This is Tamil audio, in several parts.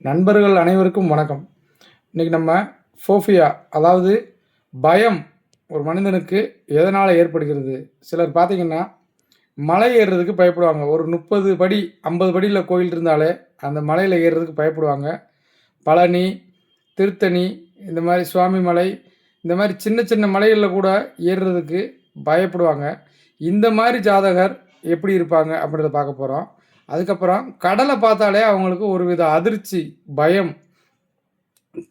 நண்பர்கள் அனைவருக்கும் வணக்கம். இன்றைக்கி நம்ம ஃபோபியா, அதாவது பயம் ஒரு மனிதனுக்கு எதனால் ஏற்படுகிறது? சிலர் பார்த்திங்கன்னா மலை ஏறுறதுக்கு பயப்படுவாங்க. ஒரு 30 படி 50 படியில் கோயில் இருந்தாலே அந்த மலையில் ஏறுறதுக்கு பயப்படுவாங்க. பழனி, திருத்தணி, இந்த மாதிரி சுவாமி மலை, இந்த மாதிரி சின்ன சின்ன மலைகளில் கூட ஏறுறதுக்கு பயப்படுவாங்க. இந்த மாதிரி ஜாதகர் எப்படி இருப்பாங்க அப்படின்றத பார்க்க போகிறோம். அதுக்கப்புறம் கடலை பார்த்தாலே அவங்களுக்கு ஒரு வித அதிர்ச்சி, பயம்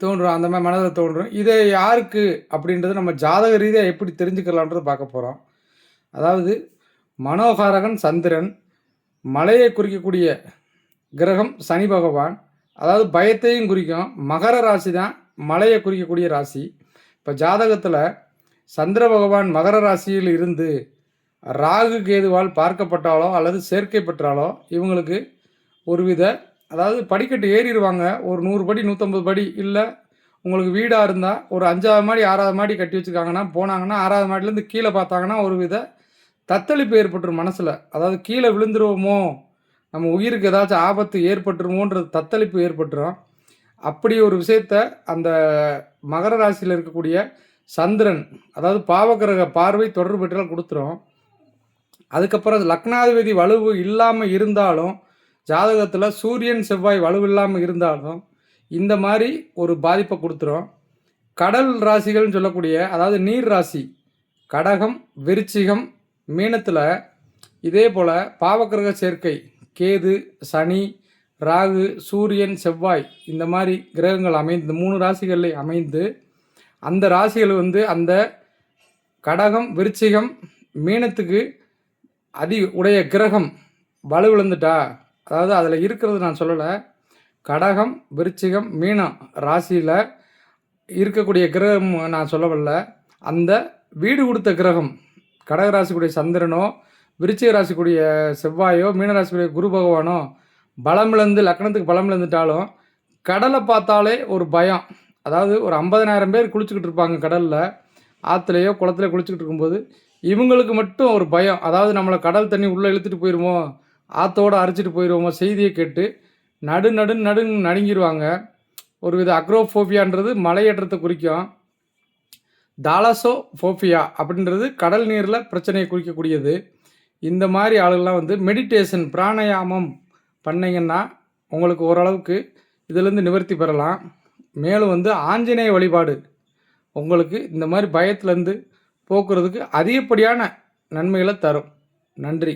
தோன்றும். அந்த மாதிரி மனதில் தோன்றும். இதை யாருக்கு அப்படின்றது நம்ம ஜாதக ரீதியாக எப்படி தெரிஞ்சுக்கலான்றது பார்க்க போகிறோம். அதாவது மனோகாரகன் சந்திரன், மலையை குறிக்கக்கூடிய கிரகம் சனி பகவான். அதாவது பயத்தையும் குறிக்கும். மகர ராசி தான் மலையை குறிக்கக்கூடிய ராசி. இப்போ ஜாதகத்தில் சந்திர பகவான் மகர ராசியில் இருந்து ராகு கேதுவால் பார்க்கப்பட்டாலோ அல்லது சேர்க்கை பெற்றாலோ இவங்களுக்கு ஒருவித, அதாவது படிக்கட்டு ஏறிடுவாங்க. ஒரு 100 படி 150 படி, இல்லை உங்களுக்கு வீடாக இருந்தால் ஒரு 5வது மாடி 6வது மாடி கட்டி வச்சுருக்காங்கன்னா போனாங்கன்னா 6வது மாடிலேருந்து கீழே பார்த்தாங்கன்னா ஒரு வித தத்தளிப்பு ஏற்பட்டுரும் மனசில். அதாவது கீழே விழுந்துருவோமோ, நம்ம உயிருக்கு ஏதாச்சும் ஆபத்து ஏற்பட்டுருமோன்றது தத்தளிப்பு ஏற்பட்டுரும். அப்படி ஒரு விஷயத்த அந்த மகர ராசியில் இருக்கக்கூடிய சந்திரன், அதாவது பாவக்கிரக பார்வை தொடர்பு பெற்றால் கொடுத்துரும். அதுக்கப்புறம் அது லக்னாதிபதி வலுவு இல்லாமல் இருந்தாலும், ஜாதகத்தில் சூரியன் செவ்வாய் வலுவில்லாமல் இருந்தாலும் இந்த மாதிரி ஒரு பாதிப்பை கொடுத்துரும். கடல் ராசிகள்னு சொல்லக்கூடிய, அதாவது நீர் ராசி கடகம், விருச்சிகம், மீனத்தில் இதே போல் பாவக்கிரக சேர்க்கை கேது, சனி, ராகு, சூரியன், செவ்வாய் இந்த மாதிரி கிரகங்கள் அமைந்து 3 ராசிகளில் அமைந்து அந்த ராசிகள் அந்த கடகம், விருச்சிகம், மீனத்துக்கு உடைய கிரகம் வலுவிழந்துட்டா, அதாவது அதில் இருக்கிறது நான் சொல்லலை, கடகம், விருச்சிகம், மீனம் ராசியில் இருக்கக்கூடிய கிரகம் நான் சொல்லவில்லை. அந்த வீடு கொடுத்த கிரகம் கடகராசிக்குடைய சந்திரனோ, விருச்சிக ராசிக்குரிய செவ்வாயோ, மீனராசிக்குரிய குரு பகவானோ பலமிழந்து லக்னத்துக்கு பலமிழந்துட்டாலும் கடலை பார்த்தாலே ஒரு பயம். அதாவது ஒரு 50,000 பேர் குளிச்சுக்கிட்டு இருப்பாங்க கடலில், ஆற்றுலையோ குளத்துலையோ குளிச்சுக்கிட்டு இருக்கும்போது இவங்களுக்கு மட்டும் ஒரு பயம். அதாவது நம்மளை கடல் தண்ணி உள்ளே இழுத்துட்டு போயிடுமோ, ஆற்றோடு அரைச்சிட்டு போயிடுவோமோ செய்தியை கேட்டு நடுங்கிடுவாங்க. ஒரு வித அக்ரோஃபோபியான்றது மலையேற்றத்தை குறிக்கும். தாலசோஃபோபியா அப்படின்றது கடல் நீரில் பிரச்சனையை குறிக்கக்கூடியது. இந்த மாதிரி ஆளுகள்லாம் மெடிடேஷன், பிராணாயாமம் பண்ணிங்கன்னா உங்களுக்கு ஓரளவுக்கு இதிலேருந்து நிவர்த்தி பெறலாம். மேலும் ஆஞ்சநேய வழிபாடு உங்களுக்கு இந்த மாதிரி பயத்துலேருந்து போக்குறதுக்கு அதிகப்படியான நன்மைகளை தரும். நன்றி.